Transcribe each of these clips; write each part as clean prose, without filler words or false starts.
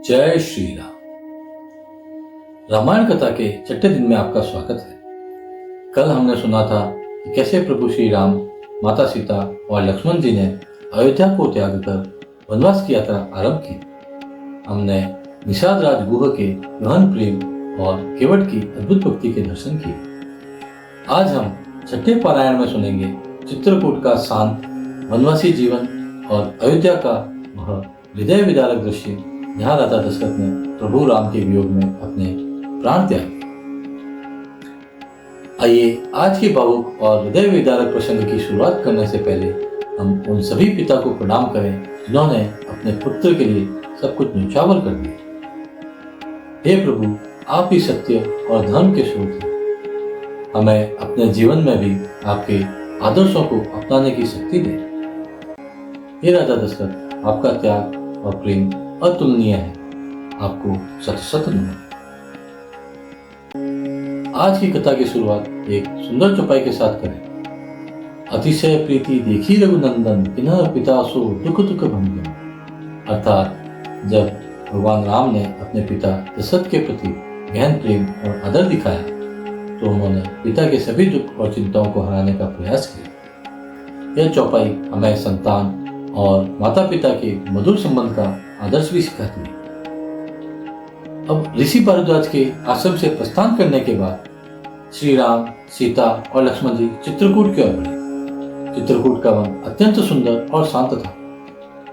जय श्री राम। रामायण कथा के छठे दिन में आपका स्वागत है। कल हमने सुना था कि कैसे प्रभु श्री राम, माता सीता और लक्ष्मण जी ने अयोध्या को त्याग कर वनवास की यात्रा आरंभ की। हमने निषाद राज गुह के गहन प्रेम और केवट की अद्भुत भक्ति के दर्शन किए। आज हम छठे पारायण में सुनेंगे चित्रकूट का शांत वनवासी जीवन और अयोध्या का वह हृदय विदारक दृश्य जहाँ राजा दशरथ ने प्रभु राम के वियोग में अपने प्राण त्यागे। आइए आज के भावुक और हृदय विदारक प्रसंग की शुरुआत करने से पहले हम उन सभी पिता को प्रणाम करें जिन्होंने अपने पुत्र के लिए सब कुछ न्यौछावर कर दिया। हे प्रभु, आप ही सत्य और धर्म के स्रोत हैं। हमें अपने जीवन में भी आपके आदर्शों को अपनाने की शक्ति दें। हे राजा दशरथ, आपका त्याग और प्रेम अतुलनीय है। आपको शत शत नमन। आज की कथा की शुरुआत एक सुंदर चौपाई के साथ करें। अतिशय प्रीति देखी रघुनंदन, किन्ह पिता सो दुख दुख भंजन। अर्थात जब भगवान राम ने अपने पिता दशरथ के प्रति गहन प्रेम और आदर दिखाया तो उन्होंने पिता के सभी दुख और चिंताओं को हराने का प्रयास किया। यह चौपाई हमें संतान और माता पिता के मधुर संबंध का आदर्श भी सिखाती है। अब ऋषि भारद्वाज के आश्रम से प्रस्थान करने के बाद श्री राम, सीता और लक्ष्मण जी चित्रकूट की ओर बढ़े। चित्रकूट का वन अत्यंत सुंदर और शांत था।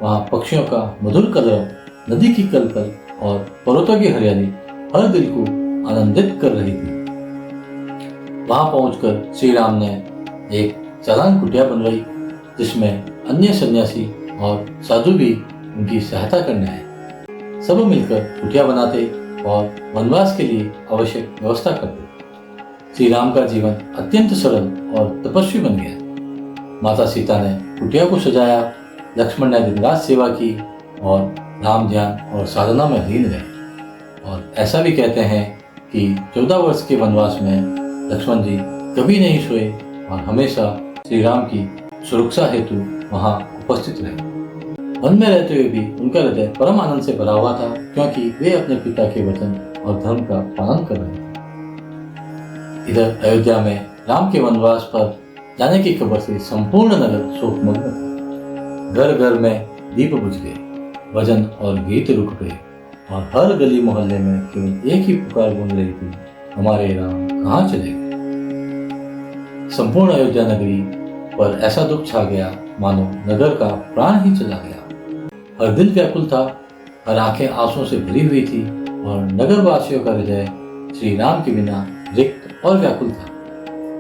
वहाँ पक्षियों का मधुर कलरव, नदी की कलकल और पर्वतों की हरियाली हर दिल को आनंदित कर रही थी। वहां पहुंचकर श्री राम ने एक चालान कुटिया बनवाई जिसमें अन्य सन्यासी और साधु भी उनकी सहायता करने आए। सब मिलकर कुटिया बनाते और वनवास के लिए आवश्यक व्यवस्था करते। श्री राम का जीवन अत्यंत सरल और तपस्वी बन गया। माता सीता ने कुटिया को सजाया, लक्ष्मण ने दिन रात सेवा की और राम ध्यान और साधना में लीन रहे। और ऐसा भी कहते हैं कि 14 वर्ष के वनवास में लक्ष्मण जी कभी नहीं सोए और हमेशा श्री राम की सुरक्षा हेतु वहां उपस्थित रहे। वन में रहते हुए भी उनका हृदय परम आनंद से भरा हुआ था, क्योंकि वे अपने पिता के वचन और धर्म का पालन कर रहे थे। इधर अयोध्या में राम के वनवास पर जाने की खबर से संपूर्ण नगर शोकमग्न था। घर घर में दीप बुझ गए, भजन और गीत रुक गए और हर गली मोहल्ले में केवल एक ही पुकार गूंज रही थी, हमारे राम कहाँ चले गए। संपूर्ण अयोध्या नगरी पर ऐसा दुख छा गया मानो नगर का प्राण ही चला गया। हर दिल व्याकुल था, हर आंखें आंसुओं से भरी हुई थी और नगर वासियों का हृदय श्री राम के बिना रिक्त और व्याकुल था।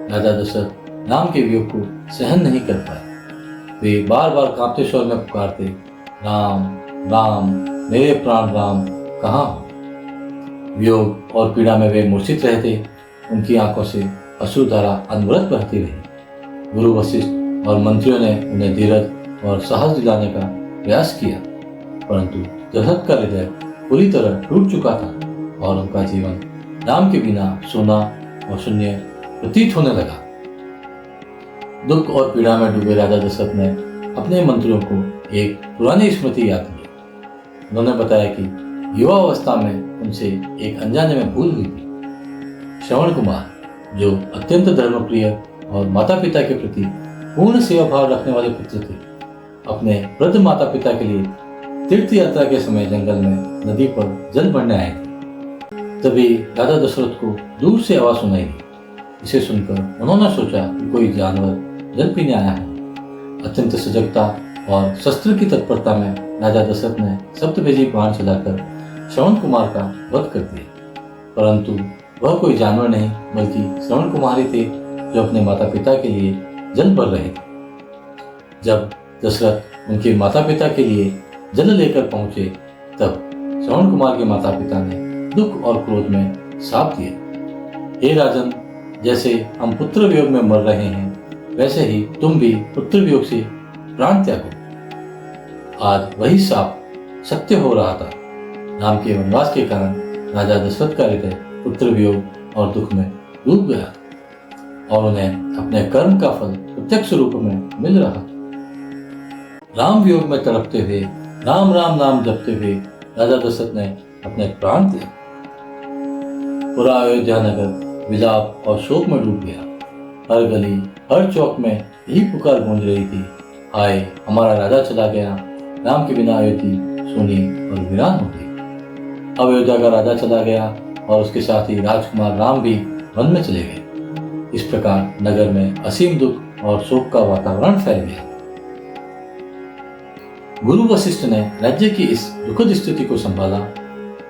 राजा दशरथ राम के वियोग को सहन नहीं कर पाए। वे बार बार कांपते स्वर में पुकारते, राम राम, मेरे प्राण राम कहाँ हो। वियोग और पीड़ा में वे मूर्छित रहते। उनकी आंखों से अश्रुधारा अनवरत बहती रही। गुरु वशिष्ठ और मंत्रियों ने उन्हें धीरज और साहस दिलाने का प्रयास किया, परंतु दशरथ का हृदय पूरी तरह टूट चुका था और उनका जीवन राम के बिना सूना और शून्य प्रतीत होने लगा। दुख और पीड़ा में डूबे राजा दशरथ ने अपने मंत्रियों को एक पुरानी स्मृति याद की। उन्होंने बताया कि युवा अवस्था में उनसे एक अनजाने में भूल हुई थी। श्रवण कुमार, जो अत्यंत धर्मप्रिय और माता पिता के प्रति पूर्ण सेवा भाव रखने वाले पुत्र थे, अपने वृद्ध माता पिता के लिए तीर्थ यात्रा के समय जंगल में नदी पर जल भरने आए थे। तभी राजा दशरथ को दूर से आवाज सुनाई दी। इसे सुनकर उन्होंने सोचा कि कोई जानवर जल पीने आया है। अत्यंत सजगता और शस्त्र की तत्परता में राजा दशरथ ने सप्तभेदी बाण चलाकर श्रवण कुमार का वध कर दिया, परंतु वह कोई जानवर नहीं बल्कि श्रवण कुमार ही थे जो अपने माता पिता के लिए जल भर रहे थे। जब दशरथ उनके माता पिता के लिए जल लेकर पहुंचे तब श्रवण कुमार के माता पिता ने दुख और क्रोध में शाप दिया, हे राजन, जैसे हम पुत्र वियोग में मर रहे हैं वैसे ही तुम भी पुत्र वियोग से प्राण त्यागो। आज वही शाप सत्य हो रहा था। राम के वनवास के कारण राजा दशरथ का हृदय पुत्र वियोग और दुख में डूब गया और उन्हें अपने कर्म का फल प्रत्यक्ष रूप में मिल रहा था। राम वियोग में तड़पते हुए राम राम नाम जपते हुए राजा दशरथ ने अपने प्राण दिए। पूरा अयोध्या नगर विलाप और शोक में डूब गया। हर गली, हर चौक में यही पुकार गूंज रही थी, हाय हमारा राजा चला गया, राम के बिना अयोध्या सूनी और वीरान हो गई। अब अयोध्या का राजा चला गया और उसके साथ ही राजकुमार राम भी वन में चले गए। इस प्रकार नगर में असीम दुख और शोक का वातावरण फैल गया। गुरु वशिष्ठ ने राज्य की इस दुखद स्थिति को संभाला।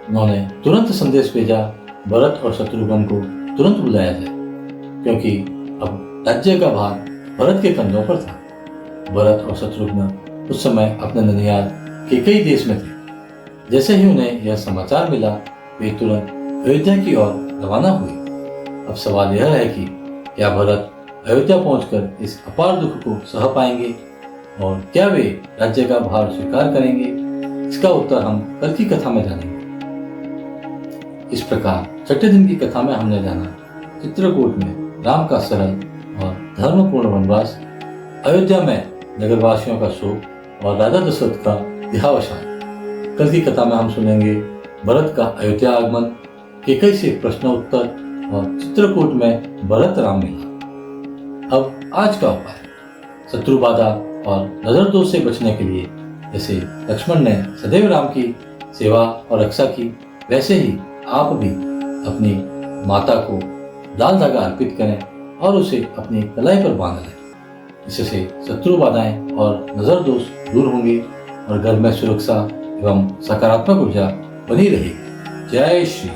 उन्होंने तुरंत संदेश भेजा, भरत और शत्रुघ्न को तुरंत बुलाया जाए, क्योंकि अब राज्य का भार भरत के कंधों पर था। भरत और शत्रुघ्न उस समय अपने ननिहाल कैकेयी देश में थे। जैसे ही उन्हें यह समाचार मिला, वे तुरंत अयोध्या की ओर रवाना हुए। अब सवाल यह है कि क्या भरत अयोध्या पहुंचकर इस अपार दुख को सह पाएंगे और क्या वे राज्य का भार स्वीकार करेंगे? इसका उत्तर हम कल की कथा में जानेंगे। इस प्रकार छठे दिन की कथा में हमने जाना चित्रकूट में राम का सरल और धर्मपूर्ण वनवास, अयोध्या में नगरवासियों का शोक और राजा दशरथ का देहावसान। कल की कथा में हम सुनेंगे भरत का अयोध्या आगमन, कैकेयी से प्रश्न उत्तर और चित्रकूट में भरत राम मिलन। अब आज का उपाय, शत्रु बाधा और नजर दोष से बचने के लिए जैसे लक्ष्मण ने सदैव राम की सेवा और रक्षा की, वैसे ही आप भी अपनी माता को लाल धागा अर्पित करें और उसे अपनी कलाई पर बांध लें। इससे शत्रु बाधाएं और नजर दोष दूर होंगे और घर में सुरक्षा एवं सकारात्मक ऊर्जा बनी रहेगी। जय श्री